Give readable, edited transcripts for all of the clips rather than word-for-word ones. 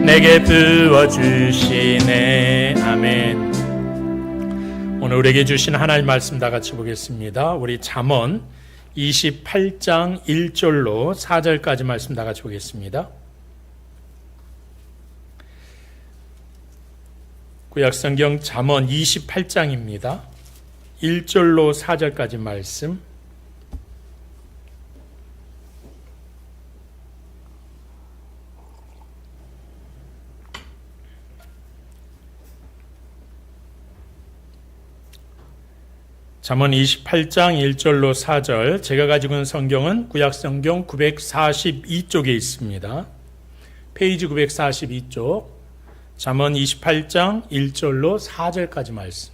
내게 부어주시네. 아멘. 오늘 우리에게 주신 하나님 말씀 다 같이 보겠습니다. 우리 잠언 28장 1절로 4절까지 말씀 다 같이 보겠습니다. 구약성경 잠언 28장입니다. 1절로 4절까지 말씀. 잠언 28장 1절로 4절, 제가 가지고 있는 성경은 구약성경 942쪽에 있습니다. 페이지 942쪽, 잠언 28장 1절로 4절까지 말씀.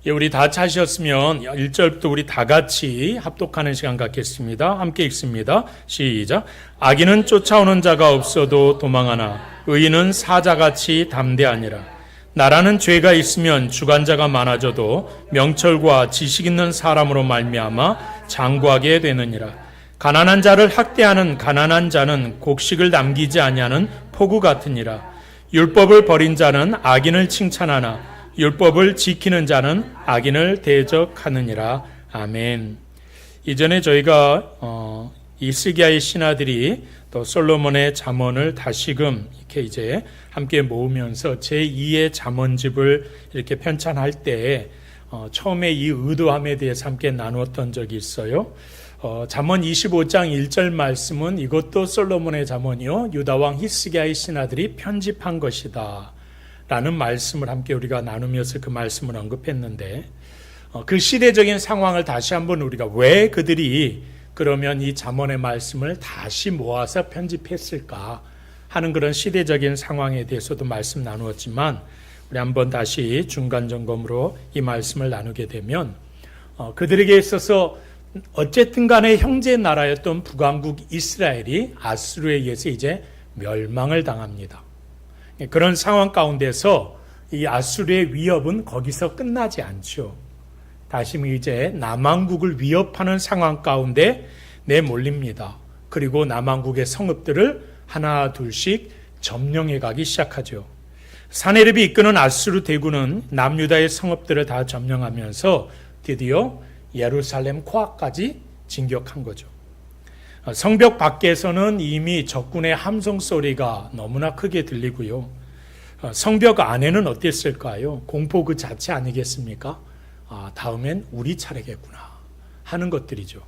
우리 다 찾으셨으면 1절부터 우리 다 같이 합독하는 시간 갖겠습니다. 함께 읽습니다. 시작. 악인은 쫓아오는 자가 없어도 도망하나 의인은 사자같이 담대하니라. 나라는 죄가 있으면 주관자가 많아져도 명철과 지식 있는 사람으로 말미암아 장구하게 되느니라. 가난한 자를 학대하는 가난한 자는 곡식을 남기지 아니하는 포구 같으니라. 율법을 버린 자는 악인을 칭찬하나 율법을 지키는 자는 악인을 대적하느니라. 아멘. 이전에 저희가 히스기야의 신하들이 또 솔로몬의 잠언을 다시금 이렇게 이제 함께 모으면서 제2의 잠언집을 이렇게 편찬할 때 처음에 이 의도함에 대해서 함께 나누었던 적이 있어요. 잠언 25장 1절 말씀은 이것도 솔로몬의 잠언이요 유다왕 히스기야의 신하들이 편집한 것이다 라는 말씀을 함께 우리가 나누면서 그 말씀을 언급했는데, 그 시대적인 상황을 다시 한번 우리가 왜 그들이 그러면 이 잠언의 말씀을 다시 모아서 편집했을까 하는 그런 시대적인 상황에 대해서도 말씀 나누었지만, 우리 한번 다시 중간 점검으로 이 말씀을 나누게 되면 그들에게 있어서 어쨌든 간에 형제 나라였던 북왕국 이스라엘이 아수르에 의해서 이제 멸망을 당합니다. 그런 상황 가운데서 이 아수르의 위협은 거기서 끝나지 않죠. 다시 이제 남왕국을 위협하는 상황 가운데 내몰립니다. 그리고 남왕국의 성읍들을 하나 둘씩 점령해 가기 시작하죠. 사네립이 이끄는 아수르 대군은 남유다의 성읍들을 다 점령하면서 드디어 예루살렘 코앞까지 진격한 거죠. 성벽 밖에서는 이미 적군의 함성 소리가 너무나 크게 들리고요. 성벽 안에는 어땠을까요? 공포 그 자체 아니겠습니까? 다음엔 우리 차례겠구나 하는 것들이죠.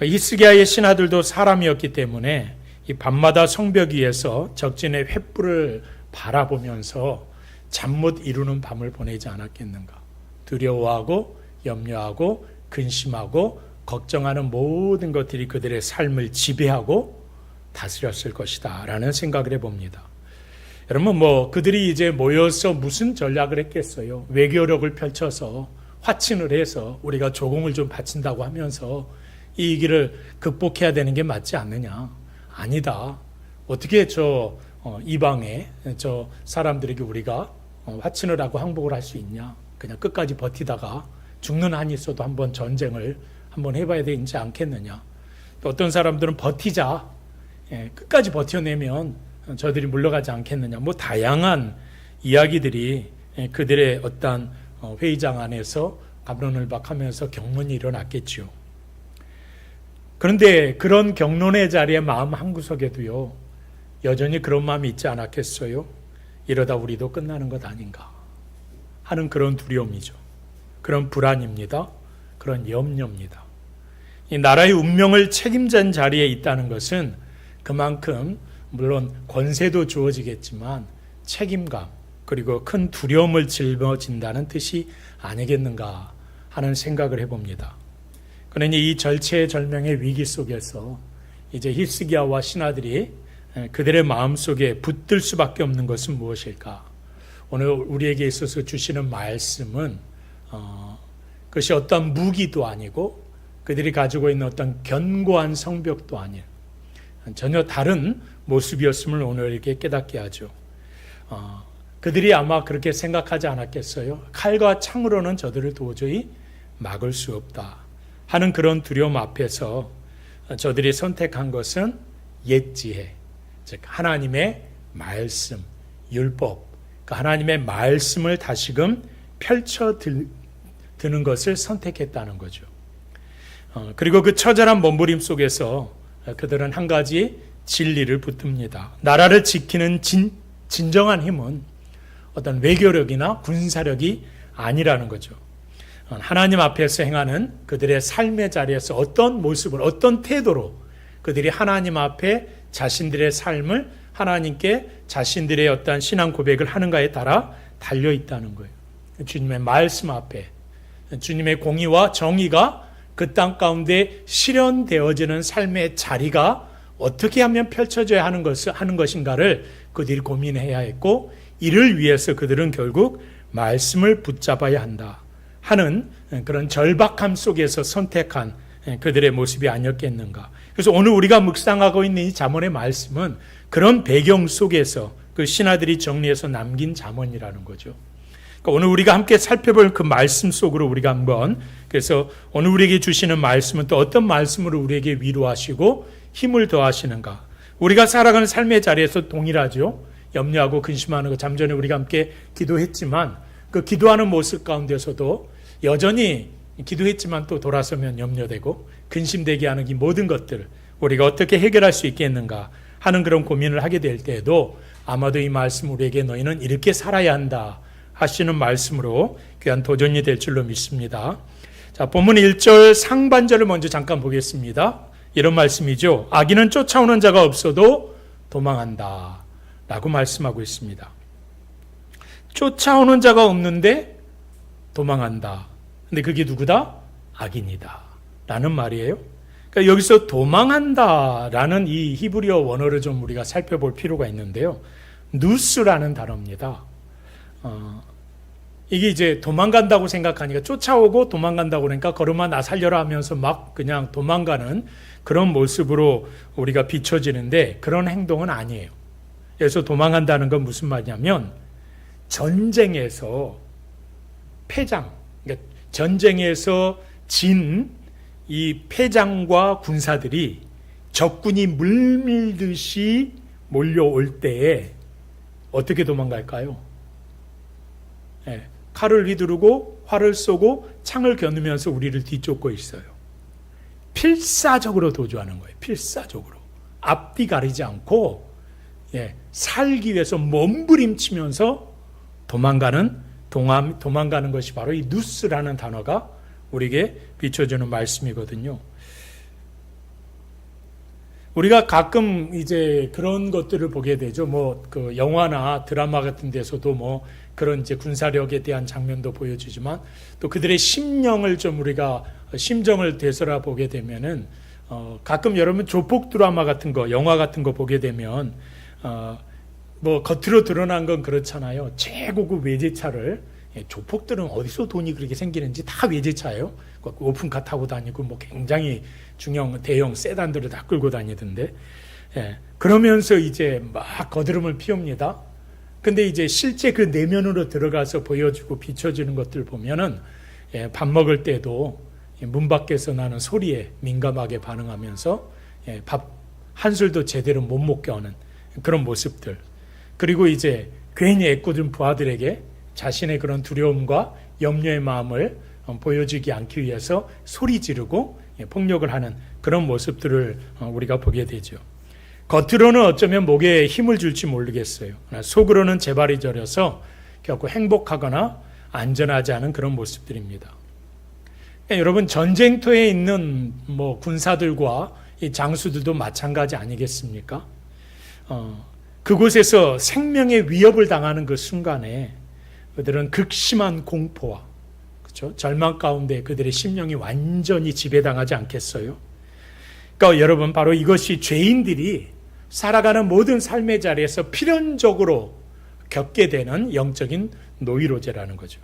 히스기야의 신하들도 사람이었기 때문에 이 밤마다 성벽 위에서 적진의 횃불을 바라보면서 잠 못 이루는 밤을 보내지 않았겠는가. 두려워하고 염려하고 근심하고 걱정하는 모든 것들이 그들의 삶을 지배하고 다스렸을 것이다 라는 생각을 해봅니다. 여러분 그들이 이제 모여서 무슨 전략을 했겠어요. 외교력을 펼쳐서 화친을 해서 우리가 조공을 좀 바친다고 하면서 이 위기를 극복해야 되는 게 맞지 않느냐. 아니다. 어떻게 이방의 사람들에게 우리가 화친을 하고 항복을 할 수 있냐. 그냥 끝까지 버티다가 죽는 한이 있어도 한번 전쟁을 한번 해봐야 되지 않겠느냐. 또 어떤 사람들은 버티자. 끝까지 버텨내면 저들이 물러가지 않겠느냐. 다양한 이야기들이 그들의 어떤 회의장 안에서 갑론을박하면서 경론이 일어났겠죠. 그런데 그런 경론의 자리에 마음 한구석에도요, 여전히 그런 마음이 있지 않았겠어요? 이러다 우리도 끝나는 것 아닌가 하는 그런 두려움이죠. 그런 불안입니다. 그런 염려입니다. 이 나라의 운명을 책임진 자리에 있다는 것은 그만큼 물론 권세도 주어지겠지만 책임감 그리고 큰 두려움을 짊어진다는 뜻이 아니겠는가 하는 생각을 해봅니다. 그러니 이 절체절명의 위기 속에서 이제 히스기야와 신하들이 그들의 마음속에 붙들 수밖에 없는 것은 무엇일까? 오늘 우리에게 있어서 주시는 말씀은 그것이 어떤 무기도 아니고 그들이 가지고 있는 어떤 견고한 성벽도 아닌 전혀 다른 모습이었음을 오늘 이렇게 깨닫게 하죠. 그들이 아마 그렇게 생각하지 않았겠어요? 칼과 창으로는 저들을 도저히 막을 수 없다 하는 그런 두려움 앞에서 저들이 선택한 것은 옛 지혜, 즉 하나님의 말씀, 율법, 그러니까 하나님의 말씀을 다시금 펼쳐드는 것을 선택했다는 거죠. 그리고 그 처절한 몸부림 속에서 그들은 한 가지 진리를 붙듭니다. 나라를 지키는 진정한 힘은 어떤 외교력이나 군사력이 아니라는 거죠. 하나님 앞에서 행하는 그들의 삶의 자리에서 어떤 모습을, 어떤 태도로 그들이 하나님 앞에 자신들의 삶을 하나님께 자신들의 어떤 신앙 고백을 하는가에 따라 달려 있다는 거예요. 주님의 말씀 앞에 주님의 공의와 정의가 그 땅 가운데 실현되어지는 삶의 자리가 어떻게 하면 펼쳐져야 하는 것인가를 그들이 고민해야 했고, 이를 위해서 그들은 결국 말씀을 붙잡아야 한다 하는 그런 절박함 속에서 선택한 그들의 모습이 아니었겠는가. 그래서 오늘 우리가 묵상하고 있는 이 잠언의 말씀은 그런 배경 속에서 그 신하들이 정리해서 남긴 잠언이라는 거죠. 그러니까 오늘 우리가 함께 살펴볼 그 말씀 속으로 우리가 한번, 그래서 오늘 우리에게 주시는 말씀은 또 어떤 말씀으로 우리에게 위로하시고 힘을 더하시는가. 우리가 살아가는 삶의 자리에서 동일하죠. 염려하고 근심하는 것, 잠전에 우리가 함께 기도했지만 그 기도하는 모습 가운데서도 여전히 기도했지만 또 돌아서면 염려되고 근심되게 하는 이 모든 것들을 우리가 어떻게 해결할 수 있겠는가 하는 그런 고민을 하게 될 때에도 아마도 이 말씀 우리에게 너희는 이렇게 살아야 한다 하시는 말씀으로 귀한 도전이 될 줄로 믿습니다. 자, 본문 1절 상반절을 먼저 잠깐 보겠습니다. 이런 말씀이죠. 악인은 쫓아오는 자가 없어도 도망한다 라고 말씀하고 있습니다. 쫓아오는 자가 없는데 도망한다. 근데 그게 누구다? 악인이다 라는 말이에요. 그러니까 여기서 도망한다 라는 이 히브리어 원어를 좀 우리가 살펴볼 필요가 있는데요. 누스라는 단어입니다. 이게 이제 도망간다고 생각하니까, 쫓아오고 도망간다고 그러니까 걸음아 나 살려라 하면서 막 그냥 도망가는 그런 모습으로 우리가 비춰지는데 그런 행동은 아니에요. 그래서 도망간다는 건 무슨 말이냐면 전쟁에서 패장, 그러니까 전쟁에서 진 이 패장과 군사들이 적군이 물밀듯이 몰려올 때에 어떻게 도망갈까요? 네, 칼을 휘두르고 활을 쏘고 창을 겨누면서 우리를 뒤쫓고 있어요. 필사적으로 도주하는 거예요. 필사적으로. 앞뒤 가리지 않고 살기 위해서 몸부림치면서 도망가는 것이 바로 이 누스라는 단어가 우리에게 비춰주는 말씀이거든요. 우리가 가끔 이제 그런 것들을 보게 되죠. 그 영화나 드라마 같은 데서도 그런 이제 군사력에 대한 장면도 보여주지만 또 그들의 심령을 좀 우리가 심정을 되살아 보게 되면은 가끔 여러분 조폭 드라마 같은 거, 영화 같은 거 보게 되면 겉으로 드러난 건 그렇잖아요. 최고급 외제차를, 조폭들은 어디서 돈이 그렇게 생기는지 다 외제차예요. 오픈카 타고 다니고 굉장히 대형 세단들을 다 끌고 다니던데, 그러면서 이제 막 거드름을 피웁니다. 근데 이제 실제 그 내면으로 들어가서 보여주고 비춰지는 것들 보면은 밥 먹을 때도 문 밖에서 나는 소리에 민감하게 반응하면서 밥 한술도 제대로 못 먹게 하는 그런 모습들. 그리고 이제 괜히 애꿎은 부하들에게 자신의 그런 두려움과 염려의 마음을 보여주지 않기 위해서 소리 지르고 폭력을 하는 그런 모습들을 우리가 보게 되죠. 겉으로는 어쩌면 목에 힘을 줄지 모르겠어요. 속으로는 재발이 저려서 결코 행복하거나 안전하지 않은 그런 모습들입니다. 여러분, 전쟁터에 있는 군사들과 이 장수들도 마찬가지 아니겠습니까? 그곳에서 생명의 위협을 당하는 그 순간에 그들은 극심한 공포와 절망 가운데 그들의 심령이 완전히 지배당하지 않겠어요? 그러니까 여러분, 바로 이것이 죄인들이 살아가는 모든 삶의 자리에서 필연적으로 겪게 되는 영적인 노이로제라는 거죠.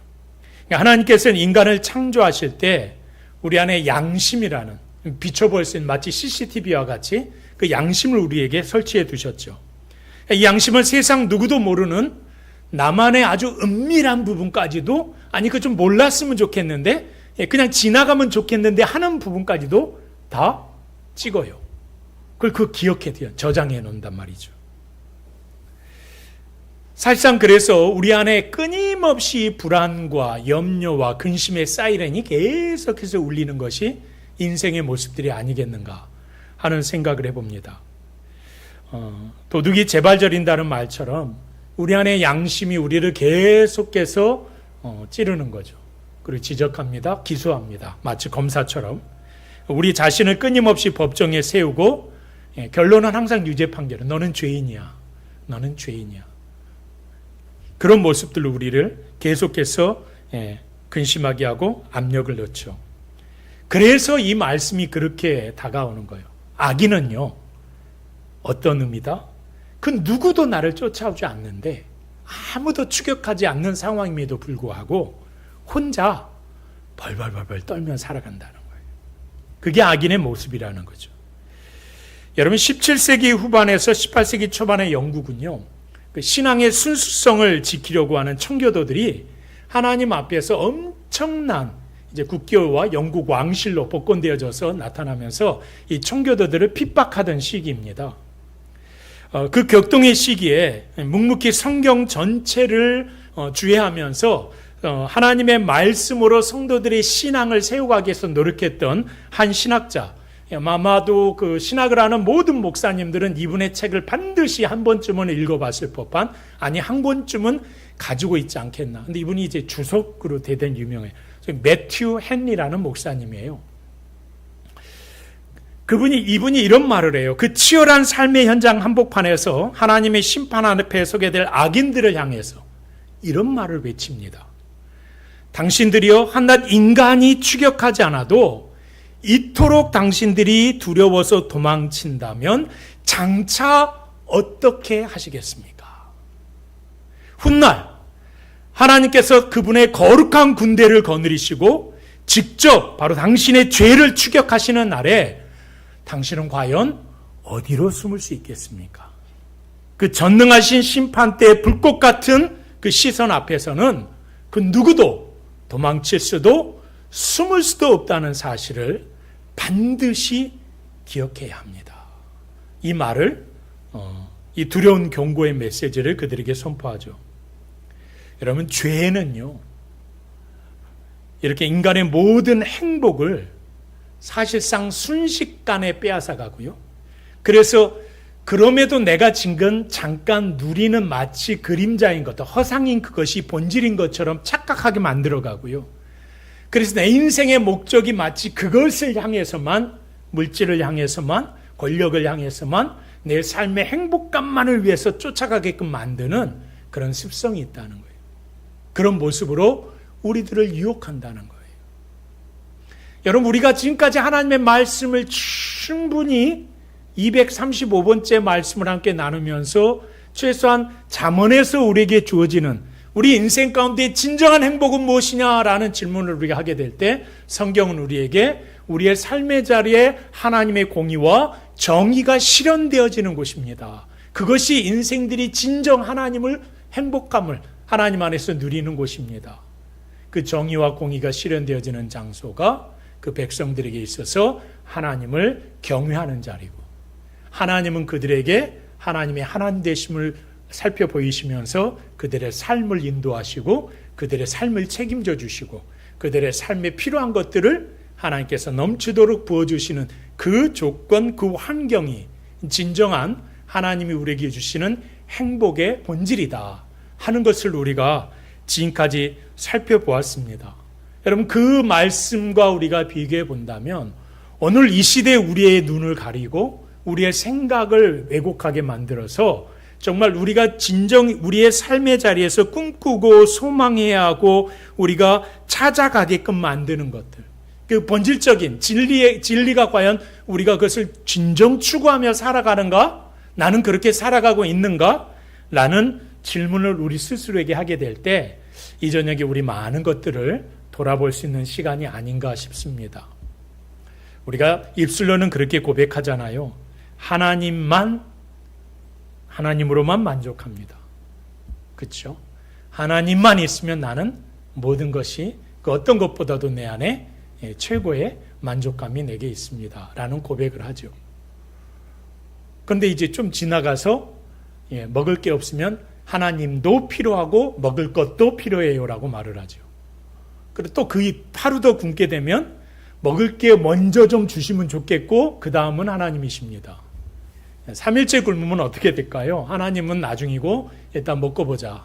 그러니까 하나님께서는 인간을 창조하실 때 우리 안에 양심이라는, 비춰볼 수 있는 마치 CCTV와 같이 그 양심을 우리에게 설치해 두셨죠. 이 양심은 세상 누구도 모르는 나만의 아주 은밀한 부분까지도, 아니 그 좀 몰랐으면 좋겠는데, 그냥 지나가면 좋겠는데 하는 부분까지도 다 찍어요. 그걸 기억해 저장해 놓는단 말이죠. 사실상 그래서 우리 안에 끊임없이 불안과 염려와 근심의 사이렌이 계속해서 울리는 것이 인생의 모습들이 아니겠는가 하는 생각을 해봅니다. 도둑이 재발절인다는 말처럼 우리 안에 양심이 우리를 계속해서 찌르는 거죠. 그리고 지적합니다. 기소합니다. 마치 검사처럼 우리 자신을 끊임없이 법정에 세우고 결론은 항상 유죄 판결은 너는 죄인이야. 너는 죄인이야. 그런 모습들로 우리를 계속해서 근심하게 하고 압력을 넣죠. 그래서 이 말씀이 그렇게 다가오는 거예요. 악인은요, 어떤 의미다? 그 누구도 나를 쫓아오지 않는데 아무도 추격하지 않는 상황임에도 불구하고 혼자 벌벌벌벌 떨며 살아간다는 거예요. 그게 악인의 모습이라는 거죠. 여러분 17세기 후반에서 18세기 초반의 영국은요, 그 신앙의 순수성을 지키려고 하는 청교도들이 하나님 앞에서 엄청난 이제 국교와 영국 왕실로 복권되어져서 나타나면서 이 청교도들을 핍박하던 시기입니다. 그 격동의 시기에 묵묵히 성경 전체를 주의하면서 하나님의 말씀으로 성도들의 신앙을 세워가기 위해서 노력했던 한 신학자, 아마도 그 신학을 하는 모든 목사님들은 이분의 책을 반드시 한 번쯤은 읽어봤을 법한, 아니 한 권쯤은 가지고 있지 않겠나. 근데 이분이 이제 주석으로 대단히 유명해요. 매튜 헨리라는 목사님이에요. 이분이 이런 말을 해요. 그 치열한 삶의 현장 한복판에서 하나님의 심판 앞에 서게 될 악인들을 향해서 이런 말을 외칩니다. 당신들이여 한낱 인간이 추격하지 않아도 이토록 당신들이 두려워서 도망친다면 장차 어떻게 하시겠습니까? 훗날 하나님께서 그분의 거룩한 군대를 거느리시고 직접 바로 당신의 죄를 추격하시는 날에 당신은 과연 어디로 숨을 수 있겠습니까? 그 전능하신 심판대의 불꽃 같은 그 시선 앞에서는 그 누구도 도망칠 수도 숨을 수도 없다는 사실을 반드시 기억해야 합니다. 이 말을 이 두려운 경고의 메시지를 그들에게 선포하죠. 여러분, 죄는요, 이렇게 인간의 모든 행복을 사실상 순식간에 빼앗아가고요. 그래서 그럼에도 내가 지금 잠깐 누리는 마치 그림자인 것, 허상인 그것이 본질인 것처럼 착각하게 만들어가고요. 그래서 내 인생의 목적이 마치 그것을 향해서만, 물질을 향해서만, 권력을 향해서만, 내 삶의 행복감만을 위해서 쫓아가게끔 만드는 그런 습성이 있다는 거예요. 그런 모습으로 우리들을 유혹한다는 거예요. 여러분, 우리가 지금까지 하나님의 말씀을 충분히 235번째 말씀을 함께 나누면서 최소한 잠언에서 우리에게 주어지는 우리 인생 가운데 진정한 행복은 무엇이냐라는 질문을 우리가 하게 될 때 성경은 우리에게 우리의 삶의 자리에 하나님의 공의와 정의가 실현되어지는 곳입니다. 그것이 인생들이 진정 하나님을, 행복감을 하나님 안에서 누리는 곳입니다. 그 정의와 공의가 실현되어지는 장소가 그 백성들에게 있어서 하나님을 경외하는 자리고, 하나님은 그들에게 하나님의 하나님 되심을 살펴보이시면서 그들의 삶을 인도하시고 그들의 삶을 책임져 주시고 그들의 삶에 필요한 것들을 하나님께서 넘치도록 부어주시는 그 조건, 그 환경이 진정한 하나님이 우리에게 주시는 행복의 본질이다 하는 것을 우리가 지금까지 살펴보았습니다. 여러분, 그 말씀과 우리가 비교해 본다면 오늘 이 시대에 우리의 눈을 가리고 우리의 생각을 왜곡하게 만들어서 정말 우리가 진정 우리의 삶의 자리에서 꿈꾸고 소망해야 하고 우리가 찾아가게끔 만드는 것들, 그 본질적인 진리가 과연 우리가 그것을 진정 추구하며 살아가는가? 나는 그렇게 살아가고 있는가? 라는 질문을 우리 스스로에게 하게 될 때 이 저녁에 우리 많은 것들을 돌아볼 수 있는 시간이 아닌가 싶습니다. 우리가 입술로는 그렇게 고백하잖아요. 하나님으로만 만족합니다. 그렇죠? 하나님만 있으면 나는 모든 것이 그 어떤 것보다도 내 안에 최고의 만족감이 내게 있습니다. 라는 고백을 하죠. 그런데 이제 좀 지나가서 먹을 게 없으면 하나님도 필요하고 먹을 것도 필요해요라고 말을 하죠. 그리고 또 그 하루 더 굶게 되면 먹을 게 먼저 좀 주시면 좋겠고 그 다음은 하나님이십니다. 3일째 굶으면 어떻게 될까요? 하나님은 나중이고 일단 먹고 보자.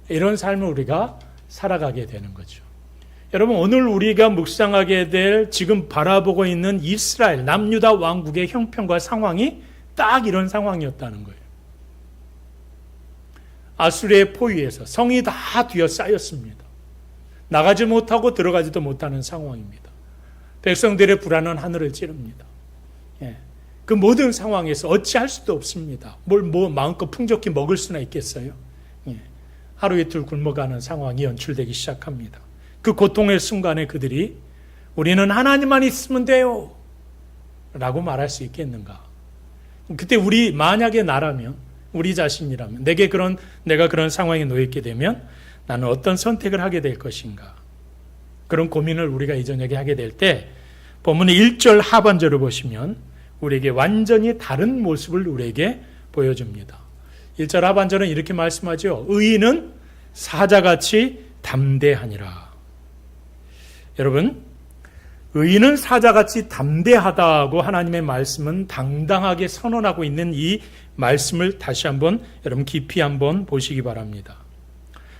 이런 삶을 우리가 살아가게 되는 거죠. 여러분, 오늘 우리가 묵상하게 될 지금 바라보고 있는 이스라엘 남유다 왕국의 형편과 상황이 딱 이런 상황이었다는 거예요. 아수르의 포위에서 성이 다 뒤어싸였습니다. 나가지 못하고 들어가지도 못하는 상황입니다. 백성들의 불안은 하늘을 찌릅니다. 그 모든 상황에서 어찌할 수도 없습니다. 뭘 마음껏 풍족히 먹을 수나 있겠어요? 하루 이틀 굶어가는 상황이 연출되기 시작합니다. 그 고통의 순간에 그들이 우리는 하나님만 있으면 돼요 라고 말할 수 있겠는가? 그때 만약에 나라면, 우리 자신이라면, 내가 그런 상황에 놓이게 되면 나는 어떤 선택을 하게 될 것인가? 그런 고민을 우리가 이 저녁에 하게 될 때 본문의 1절 하반절을 보시면 우리에게 완전히 다른 모습을 우리에게 보여줍니다. 1절 하반절은 이렇게 말씀하죠. 의인은 사자같이 담대하니라. 여러분, 의인은 사자같이 담대하다고 하나님의 말씀은 당당하게 선언하고 있는 이 말씀을 다시 한번 여러분 깊이 한번 보시기 바랍니다.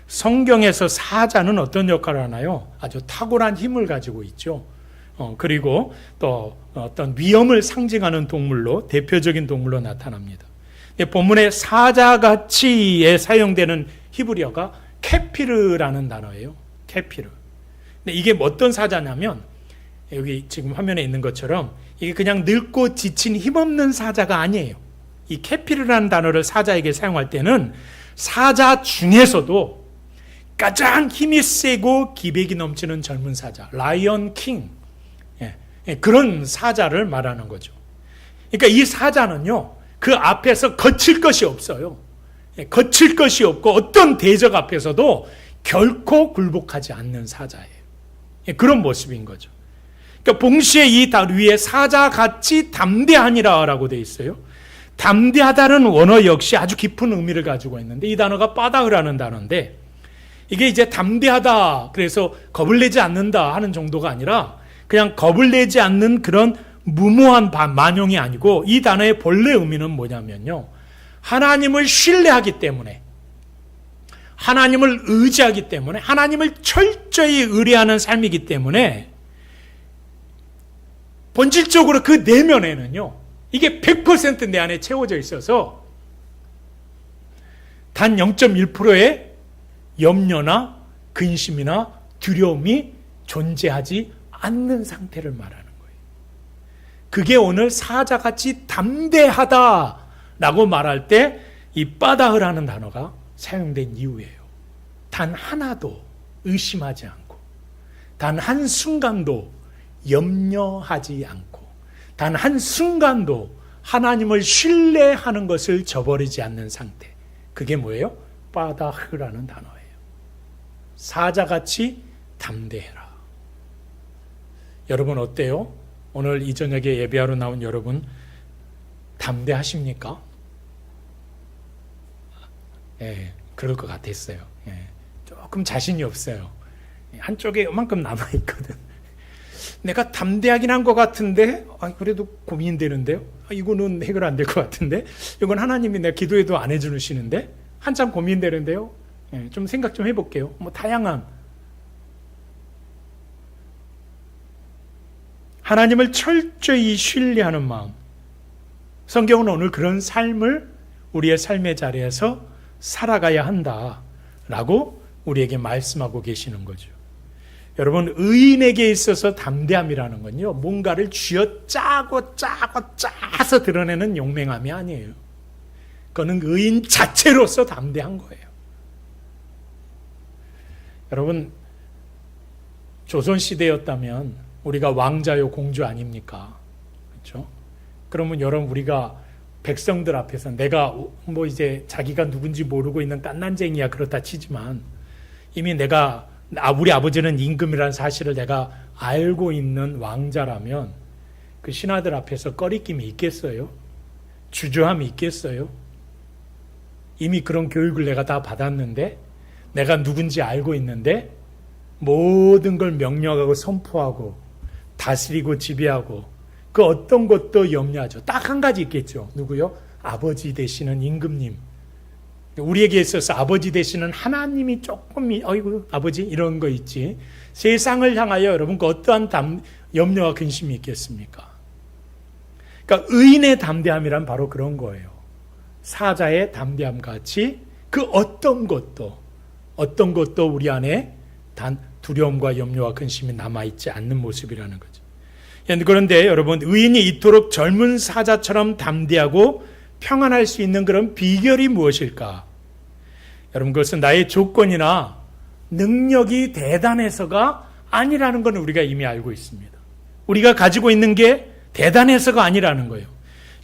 성경에서 사자는 어떤 역할을 하나요? 아주 탁월한 힘을 가지고 있죠. 그리고 또 어떤 위험을 상징하는 동물로, 대표적인 동물로 나타납니다. 본문에 사자같이에 사용되는 히브리어가 케피르라는 단어예요. 케피르. 근데 이게 어떤 사자냐면 여기 지금 화면에 있는 것처럼 이게 그냥 늙고 지친 힘없는 사자가 아니에요. 이 케피르라는 단어를 사자에게 사용할 때는 사자 중에서도 가장 힘이 세고 기백이 넘치는 젊은 사자, 라이언 킹, 그런 사자를 말하는 거죠. 그러니까 이 사자는요, 그 앞에서 거칠 것이 없어요. 거칠 것이 없고 어떤 대적 앞에서도 결코 굴복하지 않는 사자예요. 그런 모습인 거죠. 그러니까 봉시에 이 위에 사자같이 담대하니라라고 되어 있어요. 담대하다는 원어 역시 아주 깊은 의미를 가지고 있는데 이 단어가 빠다흐라는 단어인데 이게 이제 담대하다, 그래서 겁을 내지 않는다 하는 정도가 아니라 그냥 겁을 내지 않는 그런 무모한 만용이 아니고 이 단어의 본래 의미는 뭐냐면요, 하나님을 신뢰하기 때문에, 하나님을 의지하기 때문에, 하나님을 철저히 의뢰하는 삶이기 때문에 본질적으로 그 내면에는요, 이게 100% 내 안에 채워져 있어서 단 0.1%의 염려나 근심이나 두려움이 존재하지 않는 상태를 말하는 거예요. 그게 오늘 사자같이 담대하다라고 말할 때 이 빠다흐라는 단어가 사용된 이유예요. 단 하나도 의심하지 않고, 단 한순간도 염려하지 않고, 단 한순간도 하나님을 신뢰하는 것을 저버리지 않는 상태. 그게 뭐예요? 빠다흐라는 단어예요. 사자같이 담대해라. 여러분 어때요? 오늘 이 저녁에 예배하러 나온 여러분 담대하십니까? 그럴 것 같았어요. 조금 자신이 없어요. 한쪽에 이만큼 남아있거든. 내가 담대하긴 한 것 같은데 그래도 고민되는데요. 이거는 해결 안 될 것 같은데, 이건 하나님이 내가 기도해도 안 해주시는데, 한참 고민되는데요. 좀 생각 좀 해볼게요. 다양한 하나님을 철저히 신뢰하는 마음. 성경은 오늘 그런 삶을 우리의 삶의 자리에서 살아가야 한다라고 우리에게 말씀하고 계시는 거죠. 여러분, 의인에게 있어서 담대함이라는 건요, 뭔가를 쥐어짜고 짜서 드러내는 용맹함이 아니에요. 그거는 의인 자체로서 담대한 거예요. 여러분, 조선시대였다면 우리가 왕자요 공주 아닙니까? 그렇죠? 그러면 여러분, 우리가 백성들 앞에서 내가 이제 자기가 누군지 모르고 있는 딴난쟁이야 그렇다 치지만 이미 우리 아버지는 임금이라는 사실을 내가 알고 있는 왕자라면 그 신하들 앞에서 꺼리낌이 있겠어요? 주저함이 있겠어요? 이미 그런 교육을 내가 다 받았는데, 내가 누군지 알고 있는데 모든 걸 명령하고 선포하고 다스리고 지배하고 그 어떤 것도 염려하죠. 딱 한 가지 있겠죠. 누구요? 아버지 되시는 임금님. 우리에게 있어서 아버지 되시는 하나님이 조금, 어이구 아버지 이런 거 있지. 세상을 향하여 여러분 그 어떠한 염려와 근심이 있겠습니까? 그러니까 의인의 담대함이란 바로 그런 거예요. 사자의 담대함 같이 그 어떤 것도 우리 안에 단 두려움과 염려와 근심이 남아있지 않는 모습이라는 거죠. 그런데 여러분, 의인이 이토록 젊은 사자처럼 담대하고 평안할 수 있는 그런 비결이 무엇일까? 여러분, 그것은 나의 조건이나 능력이 대단해서가 아니라는 건 우리가 이미 알고 있습니다. 우리가 가지고 있는 게 대단해서가 아니라는 거예요.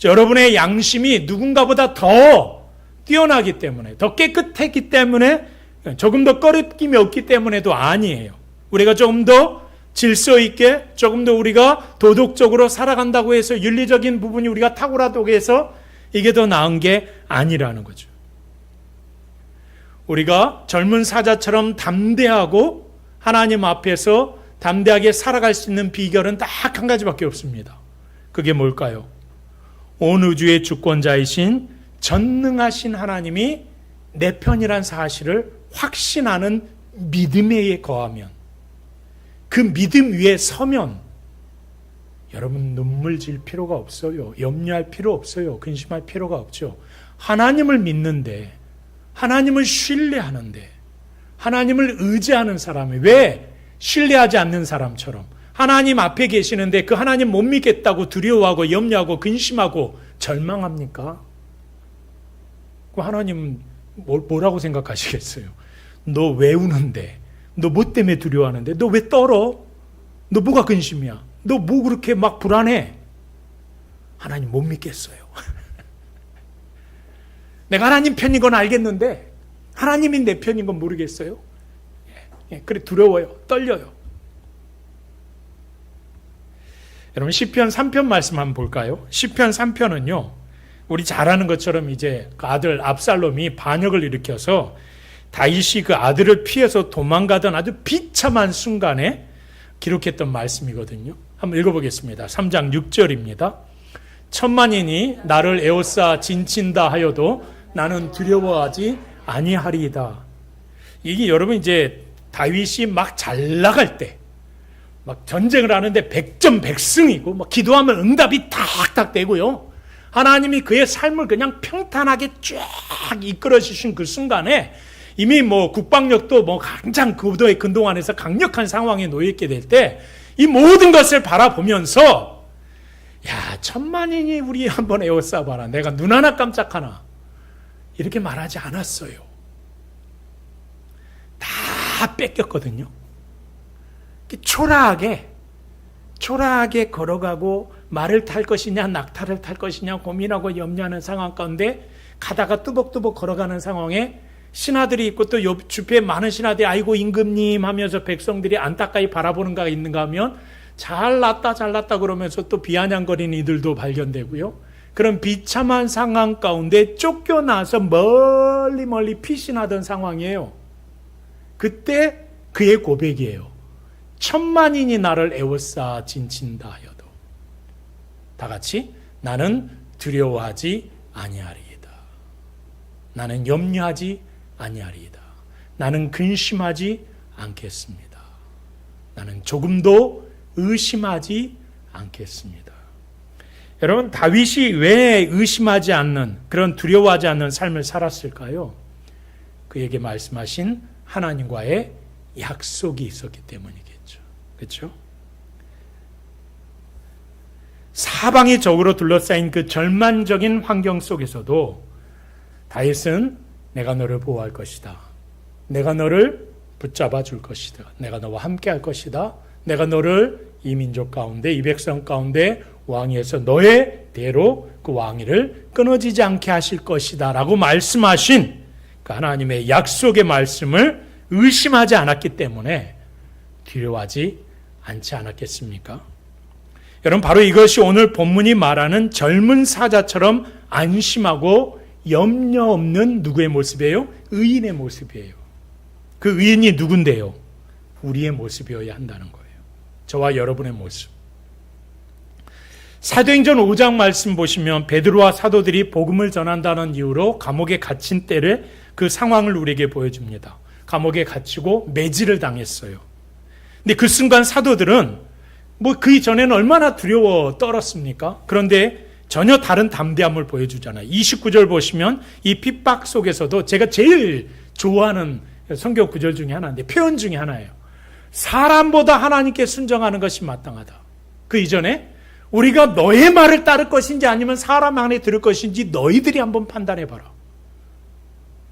여러분의 양심이 누군가보다 더 뛰어나기 때문에, 더 깨끗했기 때문에, 조금 더 꺼리낌이 없기 때문에도 아니에요. 우리가 조금 더 질서 있게, 조금 더 우리가 도덕적으로 살아간다고 해서 윤리적인 부분이 우리가 탁월하다고 해서 이게 더 나은 게 아니라는 거죠. 우리가 젊은 사자처럼 담대하고 하나님 앞에서 담대하게 살아갈 수 있는 비결은 딱 한 가지밖에 없습니다. 그게 뭘까요? 온 우주의 주권자이신 전능하신 하나님이 내 편이란 사실을 확신하는 믿음에 거하면, 그 믿음 위에 서면 여러분 눈물 질 필요가 없어요. 염려할 필요 없어요. 근심할 필요가 없죠. 하나님을 믿는데, 하나님을 신뢰하는데, 하나님을 의지하는 사람이 왜 신뢰하지 않는 사람처럼 하나님 앞에 계시는데 그 하나님 못 믿겠다고 두려워하고 염려하고 근심하고 절망합니까? 그 하나님은 뭐라고 생각하시겠어요? 너 왜 우는데? 너 뭐 때문에 두려워하는데? 너 왜 떨어? 너 뭐가 근심이야? 너 뭐 그렇게 막 불안해? 하나님 못 믿겠어요. 내가 하나님 편인 건 알겠는데 하나님이 내 편인 건 모르겠어요. 그래 두려워요. 떨려요. 여러분 시편 3편 말씀 한번 볼까요? 시편 3편은요. 우리 잘 아는 것처럼 이제 그 아들 압살롬이 반역을 일으켜서 다윗이 그 아들을 피해서 도망가던 아주 비참한 순간에 기록했던 말씀이거든요. 한번 읽어보겠습니다. 3장 6절입니다. 천만인이 나를 에워싸 진친다 하여도 나는 두려워하지 아니하리이다. 이게 여러분 이제 다윗이 막 잘 나갈 때, 막 전쟁을 하는데 백전백승이고 막 기도하면 응답이 탁탁 되고요. 하나님이 그의 삶을 그냥 평탄하게 쫙 이끌어 주신 그 순간에 이미 뭐 국방력도 뭐 가장 그도의 근동안에서 강력한 상황에 놓여있게 될 때 이 모든 것을 바라보면서 야 천만인이 우리 한번 에워싸봐라. 내가 눈 하나 깜짝하나. 이렇게 말하지 않았어요. 다 뺏겼거든요. 초라하게 걸어가고 말을 탈 것이냐 낙타를 탈 것이냐 고민하고 염려하는 상황 가운데 가다가 뚜벅뚜벅 걸어가는 상황에 신하들이 있고 또 주변에 많은 신하들이 아이고 임금님 하면서 백성들이 안타까이 바라보는가 있는가 하면 잘났다 그러면서 또 비아냥거리는 이들도 발견되고요. 그런 비참한 상황 가운데 쫓겨나서 멀리 피신하던 상황이에요. 그때 그의 고백이에요. 천만인이 나를 에워싸 진친다 하여도 다 같이 나는 두려워하지 아니하리이다. 나는 염려하지 아니하리이다. 나는 근심하지 않겠습니다. 나는 조금도 의심하지 않겠습니다. 여러분 다윗이 왜 의심하지 않는 그런 두려워하지 않는 삶을 살았을까요? 그에게 말씀하신 하나님과의 약속이 있었기 때문이겠죠. 그렇죠? 사방이 적으로 둘러싸인 그 절망적인 환경 속에서도 다윗은 내가 너를 보호할 것이다. 내가 너를 붙잡아 줄 것이다. 내가 너와 함께 할 것이다. 내가 너를 이 민족 가운데 이 백성 가운데 왕위에서 너의 대로 그 왕위를 끊어지지 않게 하실 것이다 라고 말씀하신 그 하나님의 약속의 말씀을 의심하지 않았기 때문에 두려워하지 않지 않았겠습니까? 여러분 바로 이것이 오늘 본문이 말하는 젊은 사자처럼 안심하고 염려 없는 누구의 모습이에요? 의인의 모습이에요. 그 의인이 누군데요? 우리의 모습이어야 한다는 거예요. 저와 여러분의 모습. 사도행전 5장 말씀 보시면 베드로와 사도들이 복음을 전한다는 이유로 감옥에 갇힌 때를 그 상황을 우리에게 보여줍니다. 감옥에 갇히고 매질을 당했어요. 근데 그 순간 사도들은 그 이전에는 얼마나 두려워 떨었습니까? 그런데 전혀 다른 담대함을 보여주잖아요. 29절 보시면 이 핍박 속에서도 제가 제일 좋아하는 성경 구절 중에 하나인데 표현 중에 하나예요. 사람보다 하나님께 순종하는 것이 마땅하다. 그 이전에 우리가 너의 말을 따를 것인지 아니면 사람 안에 들을 것인지 너희들이 한번 판단해봐라.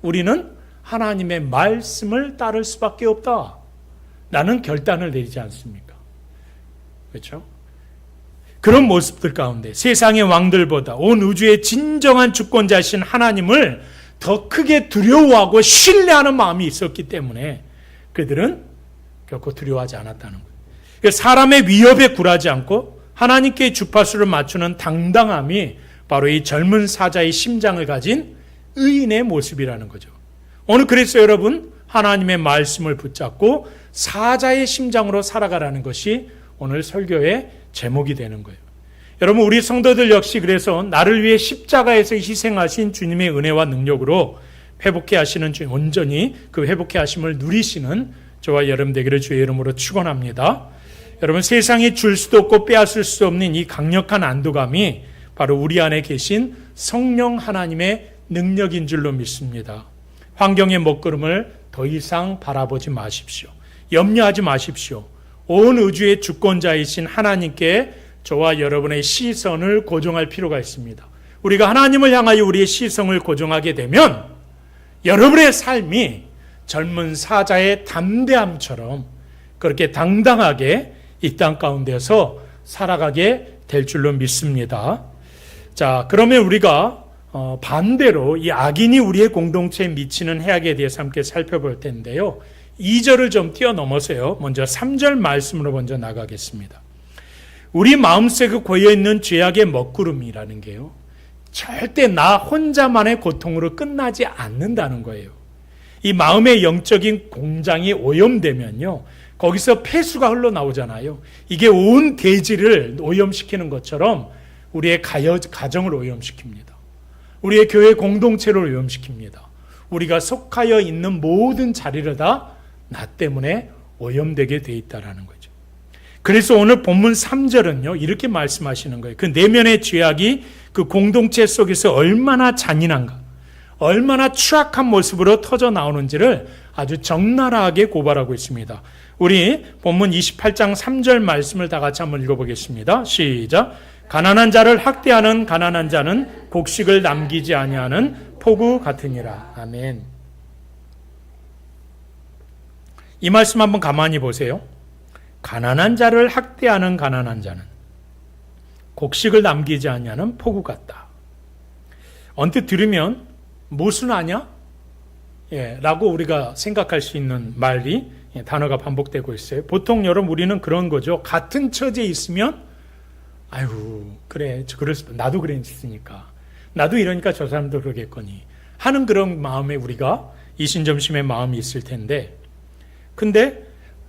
우리는 하나님의 말씀을 따를 수밖에 없다. 라는 결단을 내리지 않습니까? 그렇죠? 그런 모습들 가운데 세상의 왕들보다 온 우주의 진정한 주권자이신 하나님을 더 크게 두려워하고 신뢰하는 마음이 있었기 때문에 그들은 결코 두려워하지 않았다는 거예요. 사람의 위협에 굴하지 않고 하나님께 주파수를 맞추는 당당함이 바로 이 젊은 사자의 심장을 가진 의인의 모습이라는 거죠. 오늘 그래서 여러분 하나님의 말씀을 붙잡고 사자의 심장으로 살아가라는 것이 오늘 설교의 제목이 되는 거예요. 여러분 우리 성도들 역시 그래서 나를 위해 십자가에서 희생하신 주님의 은혜와 능력으로 회복해 하시는 온전히 그 회복해 하심을 누리시는 저와 여러분 되기를 주의 이름으로 축원합니다. 여러분 세상이 줄 수도 없고 빼앗을 수 없는 이 강력한 안도감이 바로 우리 안에 계신 성령 하나님의 능력인 줄로 믿습니다. 환경의 먹구름을 더 이상 바라보지 마십시오. 염려하지 마십시오. 온 우주의 주권자이신 하나님께 저와 여러분의 시선을 고정할 필요가 있습니다. 우리가 하나님을 향하여 우리의 시선을 고정하게 되면 여러분의 삶이 젊은 사자의 담대함처럼 그렇게 당당하게 이 땅 가운데서 살아가게 될 줄로 믿습니다. 자, 그러면 우리가 반대로 이 악인이 우리의 공동체에 미치는 해악에 대해서 함께 살펴볼 텐데요. 2절을 좀 뛰어넘어서요. 먼저 3절 말씀으로 먼저 나가겠습니다. 우리 마음속에 고여있는 죄악의 먹구름이라는 게요. 절대 나 혼자만의 고통으로 끝나지 않는다는 거예요. 이 마음의 영적인 공장이 오염되면요. 거기서 폐수가 흘러나오잖아요. 이게 온 대지를 오염시키는 것처럼 우리의 가정을 오염시킵니다. 우리의 교회 공동체를 오염시킵니다. 우리가 속하여 있는 모든 자리를 다 나 때문에 오염되게 돼 있다는 거죠. 그래서 오늘 본문 3절은요. 이렇게 말씀하시는 거예요. 그 내면의 죄악이 그 공동체 속에서 얼마나 잔인한가, 얼마나 추악한 모습으로 터져 나오는지를 아주 적나라하게 고발하고 있습니다. 우리 본문 28장 3절 말씀을 다 같이 한번 읽어보겠습니다. 시작. 가난한 자를 학대하는 가난한 자는 곡식을 남기지 아니하는 포구 같으니라. 아멘. 이 말씀 한번 가만히 보세요. 가난한 자를 학대하는 가난한 자는 곡식을 남기지 아니하는 포구 같다. 언뜻 들으면 모순하냐? 라고 우리가 생각할 수 있는 말이 단어가 반복되고 있어요. 보통 여러분 우리는 그런 거죠. 같은 처지에 있으면 아이고 그래 나도 그랬으니까 나도 이러니까 저 사람도 그러겠거니 하는 그런 마음에 우리가 이신점심의 마음이 있을 텐데, 근데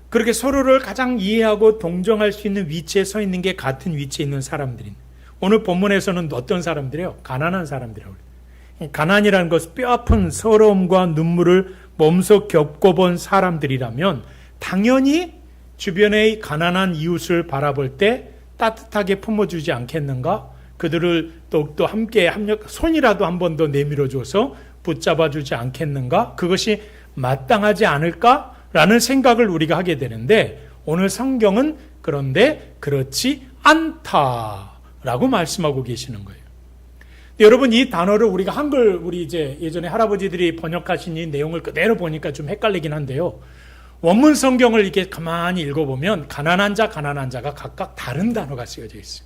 그렇게 서로를 가장 이해하고 동정할 수 있는 위치에 서 있는 게 같은 위치에 있는 사람들인, 오늘 본문에서는 어떤 사람들이에요? 가난한 사람들이라고 그래요. 가난이라는 것은 뼈아픈 서러움과 눈물을 몸소 겪어본 사람들이라면 당연히 주변의 가난한 이웃을 바라볼 때 따뜻하게 품어주지 않겠는가? 그들을 더욱더 함께 손이라도 한 번 더 내밀어줘서 붙잡아주지 않겠는가? 그것이 마땅하지 않을까라는 생각을 우리가 하게 되는데, 오늘 성경은 그런데 그렇지 않다라고 말씀하고 계시는 거예요. 여러분 이 단어를 우리가 한글 우리 이제 예전에 할아버지들이 번역하신 이 내용을 그대로 보니까 좀 헷갈리긴 한데요. 원문 성경을 이렇게 가만히 읽어보면 가난한 자가 각각 다른 단어가 쓰여져 있어요.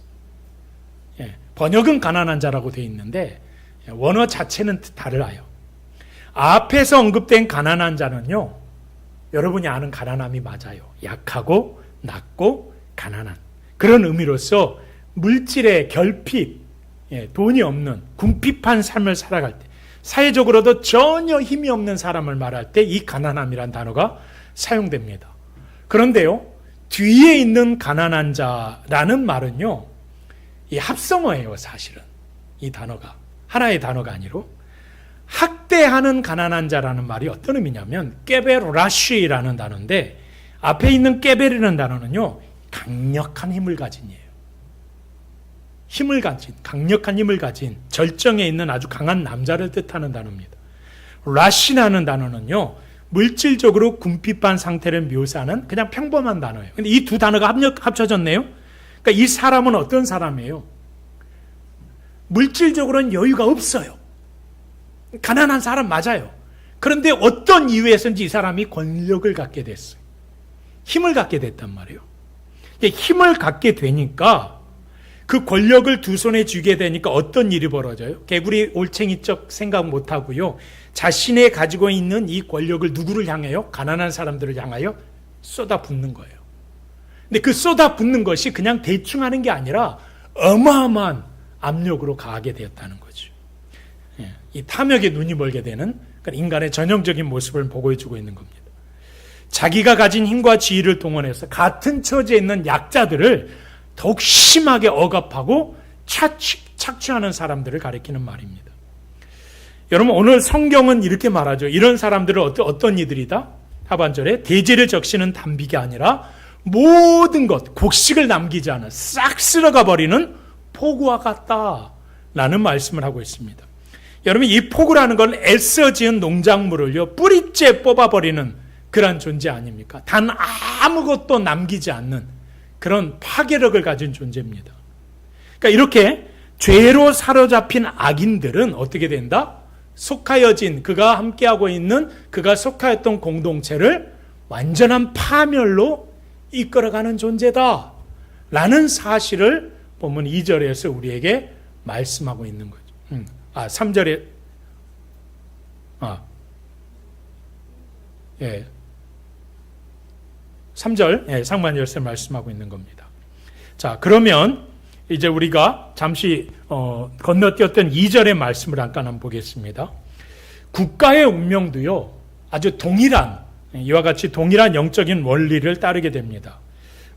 번역은 가난한 자라고 되어 있는데 원어 자체는 달라요. 앞에서 언급된 가난한 자는요, 여러분이 아는 가난함이 맞아요. 약하고 낮고 가난한 그런 의미로서 물질의 결핍, 돈이 없는 궁핍한 삶을 살아갈 때, 사회적으로도 전혀 힘이 없는 사람을 말할 때 이 가난함이란 단어가 사용됩니다. 그런데요, 뒤에 있는 가난한 자라는 말은요, 이 합성어예요, 사실은. 이 단어가. 하나의 단어가 아니로. 학대하는 가난한 자라는 말이 어떤 의미냐면, 깨베라쉬라는 단어인데, 앞에 있는 깨베르는 단어는요, 강력한 힘을 가진이에요. 강력한 힘을 가진, 절정에 있는 아주 강한 남자를 뜻하는 단어입니다. 라시라는 단어는요, 물질적으로 궁핍한 상태를 묘사하는 그냥 평범한 단어예요. 근데 이 두 단어가 합쳐졌네요. 그러니까 이 사람은 어떤 사람이에요? 물질적으로는 여유가 없어요. 가난한 사람 맞아요. 그런데 어떤 이유에서인지 이 사람이 권력을 갖게 됐어요. 힘을 갖게 됐단 말이에요. 힘을 갖게 되니까 그 권력을 두 손에 쥐게 되니까 어떤 일이 벌어져요? 개구리 올챙이적 생각 못하고요. 자신이 가지고 있는 이 권력을 누구를 향해요? 가난한 사람들을 향하여 쏟아붓는 거예요. 근데 그 쏟아붓는 것이 그냥 대충 하는 게 아니라 어마어마한 압력으로 가하게 되었다는 거죠. 이 탐욕에 눈이 멀게 되는 인간의 전형적인 모습을 보여주고 있는 겁니다. 자기가 가진 힘과 지위를 동원해서 같은 처지에 있는 약자들을 더욱 심하게 억압하고 착취하는 사람들을 가리키는 말입니다. 여러분, 오늘 성경은 이렇게 말하죠. 이런 사람들은 어떤 이들이다? 하반절에 대지를 적시는 단비가 아니라 모든 것, 곡식을 남기지 않은 싹 쓸어가 버리는 포구와 같다라는 말씀을 하고 있습니다. 여러분, 이 포구라는 건 애써 지은 농작물을요, 뿌리째 뽑아버리는 그런 존재 아닙니까? 단 아무것도 남기지 않는 그런 파괴력을 가진 존재입니다. 그러니까 이렇게 죄로 사로잡힌 악인들은 어떻게 된다? 속하여진, 그가 함께하고 있는, 그가 속하였던 공동체를 완전한 파멸로 이끌어가는 존재다 라는 사실을 보면 2절에서 우리에게 말씀하고 있는 거죠. 3절에 3절 상반절에서 말씀하고 있는 겁니다. 자, 그러면 이제 우리가 잠시 건너뛰었던 2절의 말씀을 잠깐 한번 보겠습니다. 국가의 운명도요, 아주 동일한, 이와 같이 동일한 영적인 원리를 따르게 됩니다.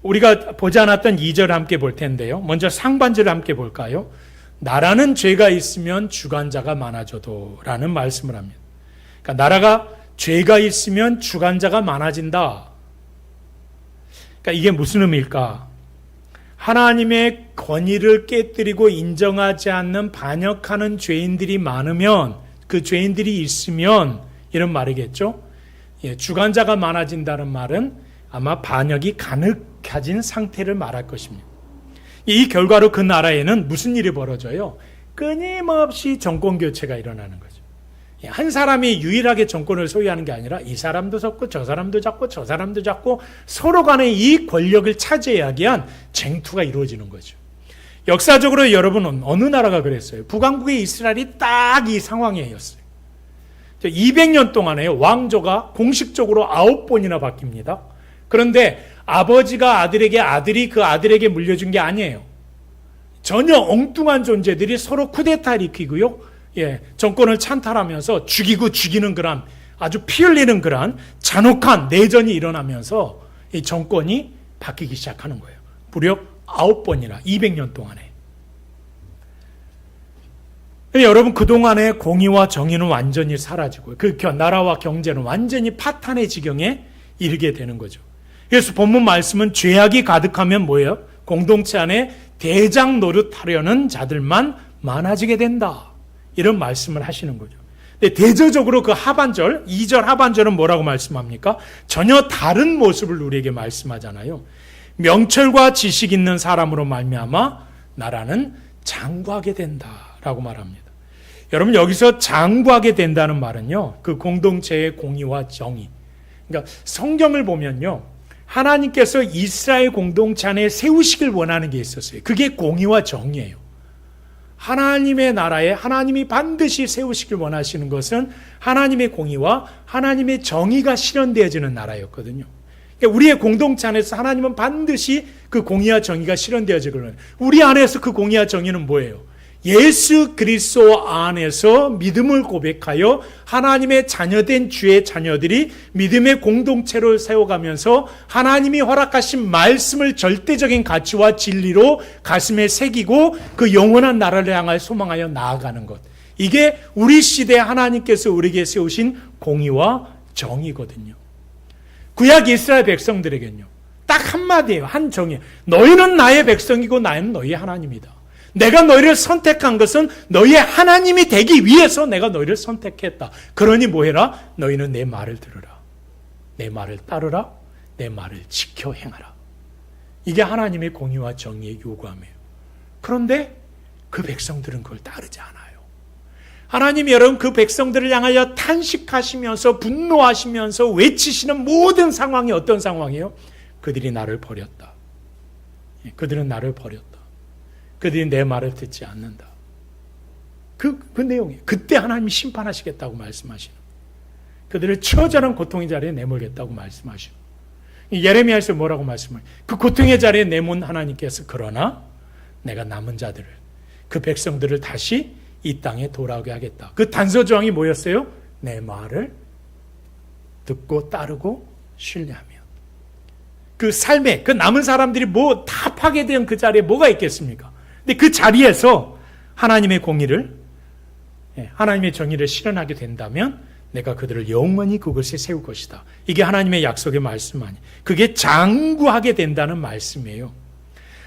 우리가 보지 않았던 2절을 함께 볼 텐데요. 먼저 상반절을 함께 볼까요? 나라는 죄가 있으면 주관자가 많아져도 라는 말씀을 합니다. 그러니까 나라가 죄가 있으면 주관자가 많아진다. 그러니까 이게 무슨 의미일까? 하나님의 권위를 깨뜨리고 인정하지 않는 반역하는 죄인들이 많으면, 그 죄인들이 있으면 이런 말이겠죠. 주관자가 많아진다는 말은 아마 반역이 가득해진 상태를 말할 것입니다. 이 결과로 그 나라에는 무슨 일이 벌어져요? 끊임없이 정권 교체가 일어나는 거죠. 한 사람이 유일하게 정권을 소유하는 게 아니라 이 사람도 잡고 저 사람도 잡고 저 사람도 잡고 서로 간에 이 권력을 차지하기 위한 쟁투가 이루어지는 거죠. 역사적으로 여러분은 어느 나라가 그랬어요? 북왕국의 이스라엘이 딱 이 상황이었어요. 200년 동안에 왕조가 공식적으로 9번이나 바뀝니다. 그런데 아버지가 아들에게, 아들이 그 아들에게 물려준 게 아니에요. 전혀 엉뚱한 존재들이 서로 쿠데타 일으키고요. 정권을 찬탈하면서 죽이는 그런 아주 피 흘리는 그런 잔혹한 내전이 일어나면서 이 정권이 바뀌기 시작하는 거예요. 무려 9번이나 200년 동안에. 여러분, 그동안의 공의와 정의는 완전히 사라지고 그 나라와 경제는 완전히 파탄의 지경에 이르게 되는 거죠. 그래서 본문 말씀은 죄악이 가득하면 뭐예요? 공동체 안에 대장 노릇하려는 자들만 많아지게 된다. 이런 말씀을 하시는 거죠. 근데 대조적으로 그 하반절, 2절 하반절은 뭐라고 말씀합니까? 전혀 다른 모습을 우리에게 말씀하잖아요. 명철과 지식 있는 사람으로 말미암아 나라는 장구하게 된다라고 말합니다. 여러분, 여기서 장구하게 된다는 말은요, 그 공동체의 공의와 정의. 그러니까 성경을 보면요, 하나님께서 이스라엘 공동체 안에 세우시길 원하는 게 있었어요. 그게 공의와 정의예요. 하나님의 나라에 하나님이 반드시 세우시길 원하시는 것은 하나님의 공의와 하나님의 정의가 실현되어지는 나라였거든요. 그러니까 우리의 공동체 안에서 하나님은 반드시 그 공의와 정의가 실현되어지길 원해요. 우리 안에서 그 공의와 정의는 뭐예요? 예수 그리스도 안에서 믿음을 고백하여 하나님의 자녀된 주의 자녀들이 믿음의 공동체를 세워가면서 하나님이 허락하신 말씀을 절대적인 가치와 진리로 가슴에 새기고 그 영원한 나라를 향하여 소망하여 나아가는 것. 이게 우리 시대에 하나님께서 우리에게 세우신 공의와 정의거든요. 구약 이스라엘 백성들에게는요, 딱 한마디예요. 한 정의. 너희는 나의 백성이고 나는 너희의 하나님이다. 내가 너희를 선택한 것은 너희의 하나님이 되기 위해서 내가 너희를 선택했다. 그러니 뭐해라? 너희는 내 말을 들으라. 내 말을 따르라. 내 말을 지켜 행하라. 이게 하나님의 공의와 정의의 요구함이에요. 그런데 그 백성들은 그걸 따르지 않아요. 하나님이 여러분 그 백성들을 향하여 탄식하시면서 분노하시면서 외치시는 모든 상황이 어떤 상황이에요? 그들이 나를 버렸다. 그들은 나를 버렸다. 그들이 내 말을 듣지 않는다. 그 내용이에요. 그때 하나님이 심판하시겠다고 말씀하시는, 그들을 처절한 고통의 자리에 내몰겠다고 말씀하시는, 예레미야에서 뭐라고 말씀해요? 그 고통의 자리에 내몬 하나님께서 그러나 내가 남은 자들을, 그 백성들을 다시 이 땅에 돌아오게 하겠다. 그 단서조항이 뭐였어요? 내 말을 듣고 따르고 신뢰하며. 그 삶에 그 남은 사람들이 뭐 다 파괴된 그 자리에 뭐가 있겠습니까? 근데 그 자리에서 하나님의 공의를, 하나님의 정의를 실현하게 된다면 내가 그들을 영원히 그곳에 세울 것이다. 이게 하나님의 약속의 말씀 아니에요. 그게 장구하게 된다는 말씀이에요.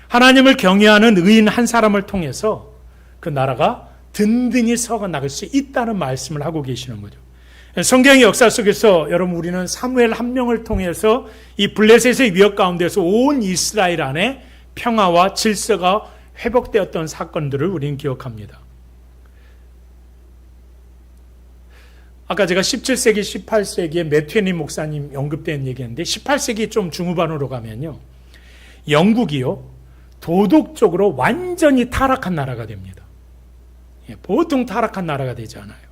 하나님을 경외하는 의인 한 사람을 통해서 그 나라가 든든히 서가 나갈 수 있다는 말씀을 하고 계시는 거죠. 성경의 역사 속에서 여러분 우리는 사무엘 한 명을 통해서 이 블레셋의 위협 가운데서 온 이스라엘 안에 평화와 질서가 회복되었던 사건들을 우리는 기억합니다. 아까 제가 17세기, 18세기에 매튜니 목사님 언급된 얘기였는데 18세기 좀 중후반으로 가면요, 영국이요 도덕적으로 완전히 타락한 나라가 됩니다. 보통 타락한 나라가 되지 않아요.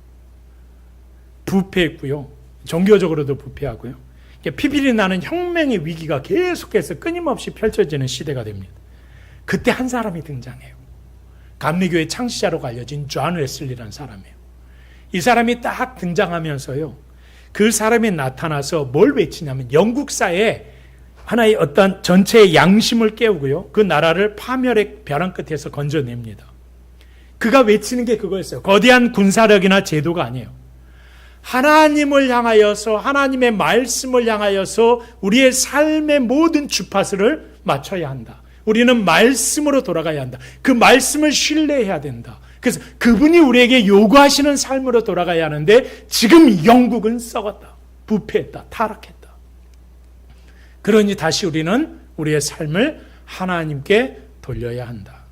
부패했고요, 종교적으로도 부패하고요, 피피리 나는 혁명의 위기가 계속해서 끊임없이 펼쳐지는 시대가 됩니다. 그때 한 사람이 등장해요. 감리교의 창시자로 알려진 존 웨슬리라는 사람이에요. 이 사람이 딱 등장하면서요, 그 사람이 나타나서 뭘 외치냐면 영국사에 하나의 어떤 전체의 양심을 깨우고요, 그 나라를 파멸의 벼랑 끝에서 건져냅니다. 그가 외치는 게 그거였어요. 거대한 군사력이나 제도가 아니에요. 하나님을 향하여서, 하나님의 말씀을 향하여서 우리의 삶의 모든 주파수를 맞춰야 한다. 우리는 말씀으로 돌아가야 한다. 그 말씀을 신뢰해야 된다. 그래서 그분이 우리에게 요구하시는 삶으로 돌아가야 하는데 지금 영국은 썩었다. 부패했다. 타락했다. 그러니 다시 우리는 우리의 삶을 하나님께 돌려야 한다.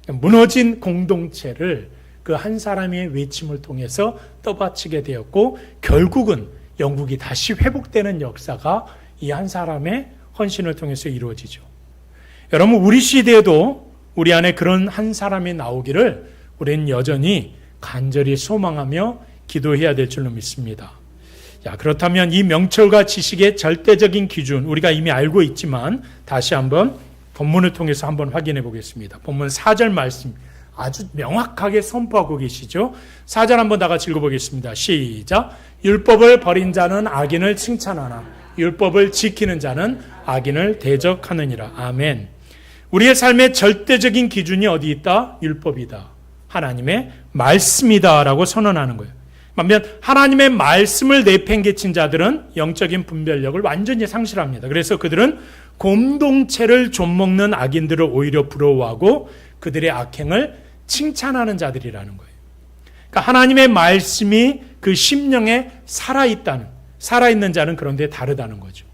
무너진 공동체를 그 한 사람의 외침을 통해서 떠받치게 되었고, 결국은 영국이 다시 회복되는 역사가 이 한 사람의 헌신을 통해서 이루어지죠. 여러분, 우리 시대에도 우리 안에 그런 한 사람이 나오기를 우리는 여전히 간절히 소망하며 기도해야 될 줄로 믿습니다. 자, 그렇다면 이 명철과 지식의 절대적인 기준, 우리가 이미 알고 있지만 다시 한번 본문을 통해서 한번 확인해 보겠습니다. 본문 4절 말씀 아주 명확하게 선포하고 계시죠. 4절 한번 다 같이 읽어보겠습니다. 시작. 율법을 버린 자는 악인을 칭찬하나 율법을 지키는 자는 악인을 대적하느니라. 아멘. 우리의 삶의 절대적인 기준이 어디 있다? 율법이다. 하나님의 말씀이다라고 선언하는 거예요. 반면 하나님의 말씀을 내팽개친 자들은 영적인 분별력을 완전히 상실합니다. 그래서 그들은 공동체를 좀먹는 악인들을 오히려 부러워하고 그들의 악행을 칭찬하는 자들이라는 거예요. 그러니까 하나님의 말씀이 그 심령에 살아있는 자는 그런데 다르다는 거죠.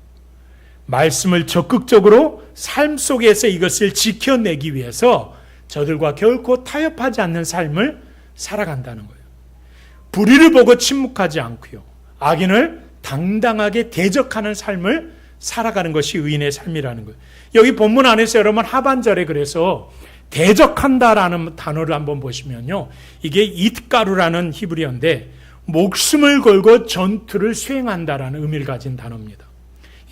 말씀을 적극적으로 삶 속에서 이것을 지켜내기 위해서 저들과 결코 타협하지 않는 삶을 살아간다는 거예요. 불의를 보고 침묵하지 않고요, 악인을 당당하게 대적하는 삶을 살아가는 것이 의인의 삶이라는 거예요. 여기 본문 안에서 여러분 하반절에 그래서 대적한다라는 단어를 한번 보시면요, 이게 it가루라는 히브리어인데 목숨을 걸고 전투를 수행한다라는 의미를 가진 단어입니다.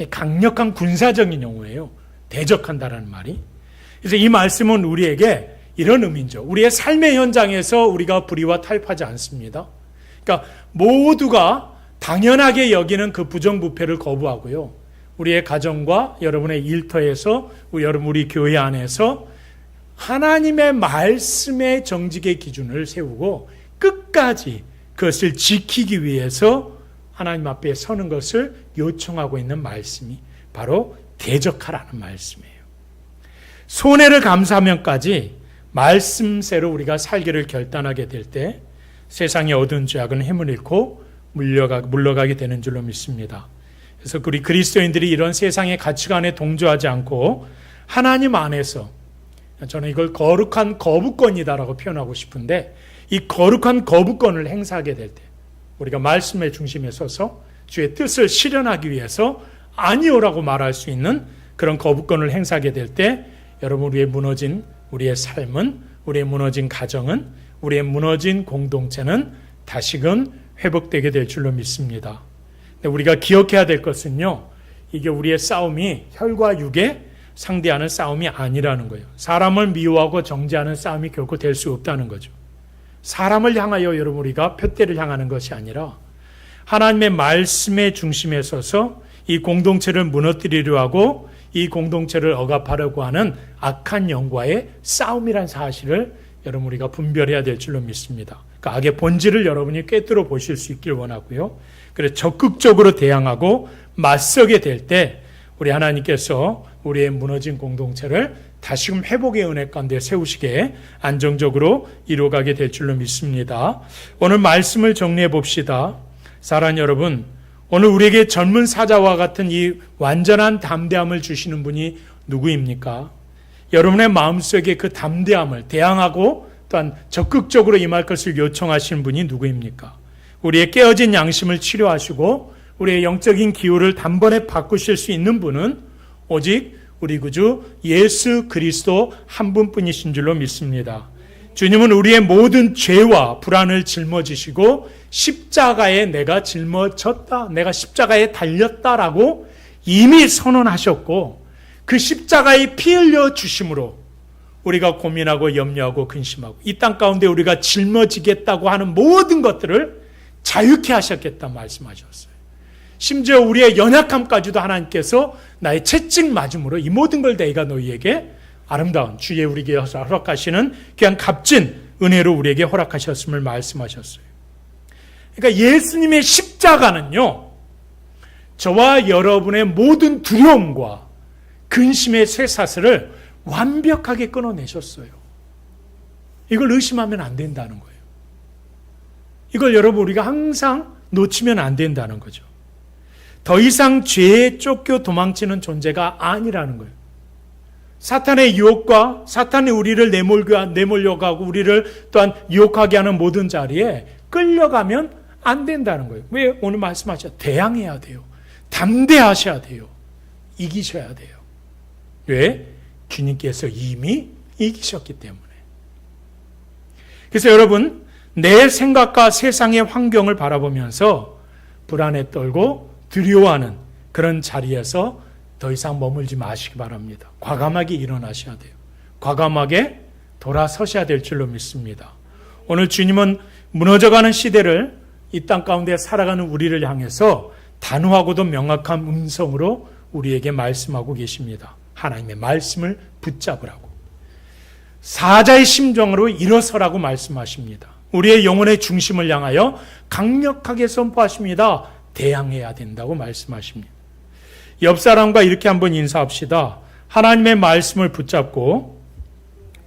강력한 군사적인 용어예요. 대적한다라는 말이. 그래서 이 말씀은 우리에게 이런 의미죠. 우리의 삶의 현장에서 우리가 불의와 타협하지 않습니다. 그러니까 모두가 당연하게 여기는 그 부정부패를 거부하고요. 우리의 가정과 여러분의 일터에서 우리 교회 안에서 하나님의 말씀의 정직의 기준을 세우고 끝까지 그것을 지키기 위해서 하나님 앞에 서는 것을 요청하고 있는 말씀이 바로 대적하라는 말씀이에요. 손해를 감수하면까지 말씀대로 우리가 살기를 결단하게 될 때 세상의 어두운 죄악은 힘을 잃고 물러가게 되는 줄로 믿습니다. 그래서 우리 그리스도인들이 이런 세상의 가치관에 동조하지 않고 하나님 안에서, 저는 이걸 거룩한 거부권이다라고 표현하고 싶은데, 이 거룩한 거부권을 행사하게 될 때 우리가 말씀의 중심에 서서 주의 뜻을 실현하기 위해서 아니오라고 말할 수 있는 그런 거부권을 행사하게 될 때 여러분, 우리의 무너진 우리의 삶은, 우리의 무너진 가정은, 우리의 무너진 공동체는 다시금 회복되게 될 줄로 믿습니다. 근데 우리가 기억해야 될 것은요, 이게 우리의 싸움이 혈과 육의 상대하는 싸움이 아니라는 거예요. 사람을 미워하고 정죄하는 싸움이 결코 될 수 없다는 거죠. 사람을 향하여 여러분 우리가 표대를 향하는 것이 아니라 하나님의 말씀의 중심에 서서 이 공동체를 무너뜨리려 하고 이 공동체를 억압하려고 하는 악한 영과의 싸움이란 사실을 여러분 우리가 분별해야 될 줄로 믿습니다. 그 악의 본질을 여러분이 꿰뚫어 보실 수 있길 원하고요. 그래서 적극적으로 대항하고 맞서게 될 때 우리 하나님께서 우리의 무너진 공동체를 다시금 회복의 은혜 가운데 세우시게 안정적으로 이루어가게 될 줄로 믿습니다. 오늘 말씀을 정리해 봅시다. 사랑하는 여러분, 오늘 우리에게 젊은 사자와 같은 이 완전한 담대함을 주시는 분이 누구입니까? 여러분의 마음속에 그 담대함을 대항하고 또한 적극적으로 임할 것을 요청하시는 분이 누구입니까? 우리의 깨어진 양심을 치료하시고 우리의 영적인 기후를 단번에 바꾸실 수 있는 분은 오직 우리 구주 예수 그리스도 한 분뿐이신 줄로 믿습니다. 주님은 우리의 모든 죄와 불안을 짊어지시고 십자가에 내가 짊어졌다, 내가 십자가에 달렸다라고 이미 선언하셨고, 그 십자가에 피 흘려 주심으로 우리가 고민하고 염려하고 근심하고 이 땅 가운데 우리가 짊어지겠다고 하는 모든 것들을 자유케 하셨겠다 말씀하셨어요. 심지어 우리의 연약함까지도 하나님께서 나의 채찍 맞음으로 이 모든 걸 내가 너희에게 아름다운 주의 우리에게 허락하시는 그냥 값진 은혜로 우리에게 허락하셨음을 말씀하셨어요. 그러니까 예수님의 십자가는요, 저와 여러분의 모든 두려움과 근심의 쇠사슬을 완벽하게 끊어내셨어요. 이걸 의심하면 안 된다는 거예요. 이걸 여러분 우리가 항상 놓치면 안 된다는 거죠. 더 이상 죄에 쫓겨 도망치는 존재가 아니라는 거예요. 사탄의 유혹과 사탄이 우리를 내몰려가고 우리를 또한 유혹하게 하는 모든 자리에 끌려가면 안 된다는 거예요. 왜? 오늘 말씀하셨죠. 대항해야 돼요. 담대하셔야 돼요. 이기셔야 돼요. 왜? 주님께서 이미 이기셨기 때문에. 그래서 여러분, 내 생각과 세상의 환경을 바라보면서 불안에 떨고 두려워하는 그런 자리에서 더 이상 머물지 마시기 바랍니다. 과감하게 일어나셔야 돼요. 과감하게 돌아서셔야 될 줄로 믿습니다. 오늘 주님은 무너져가는 시대를 이 땅 가운데 살아가는 우리를 향해서 단호하고도 명확한 음성으로 우리에게 말씀하고 계십니다. 하나님의 말씀을 붙잡으라고. 사자의 심정으로 일어서라고 말씀하십니다. 우리의 영혼의 중심을 향하여 강력하게 선포하십니다. 대항해야 된다고 말씀하십니다. 옆 사람과 이렇게 한번 인사합시다. 하나님의 말씀을 붙잡고,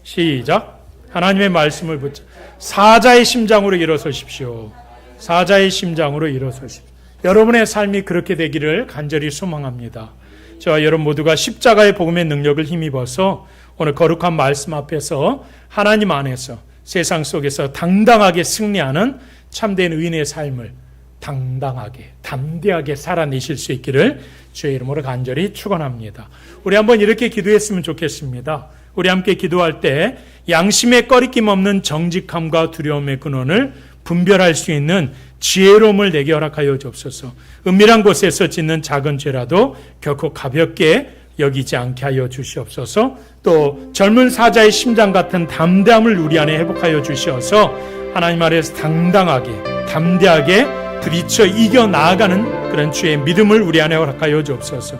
시작. 하나님의 말씀을 붙잡고 사자의 심장으로 일어서십시오. 사자의 심장으로 일어서십시오. 여러분의 삶이 그렇게 되기를 간절히 소망합니다. 저와 여러분 모두가 십자가의 복음의 능력을 힘입어서 오늘 거룩한 말씀 앞에서 하나님 안에서 세상 속에서 당당하게 승리하는 참된 의인의 삶을 당당하게, 담대하게 살아내실 수 있기를 주의 이름으로 간절히 축원합니다. 우리 한번 이렇게 기도했으면 좋겠습니다. 우리 함께 기도할 때 양심에 꺼리낌 없는 정직함과 두려움의 근원을 분별할 수 있는 지혜로움을 내게 허락하여 주옵소서. 은밀한 곳에서 짓는 작은 죄라도 결코 가볍게 여기지 않게 하여 주시옵소서. 또 젊은 사자의 심장 같은 담대함을 우리 안에 회복하여 주시어서 하나님 아래에서 당당하게 담대하게 부딪혀 이겨 나아가는 그런 주의 믿음을 우리 안에 허락하여 주옵소서.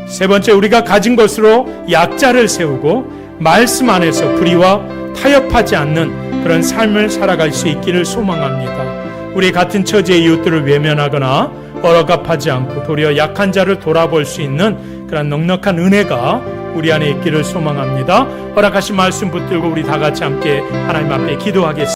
세 번째, 우리가 가진 것으로 약자를 세우고 말씀 안에서 불의와 타협하지 않는 그런 삶을 살아갈 수 있기를 소망합니다. 우리 같은 처지의 이웃들을 외면하거나 억압하지 않고 도리어 약한 자를 돌아볼 수 있는 그런 넉넉한 은혜가 우리 안에 있기를 소망합니다. 허락하신 말씀 붙들고 우리 다 같이 함께 하나님 앞에 기도하겠습니다.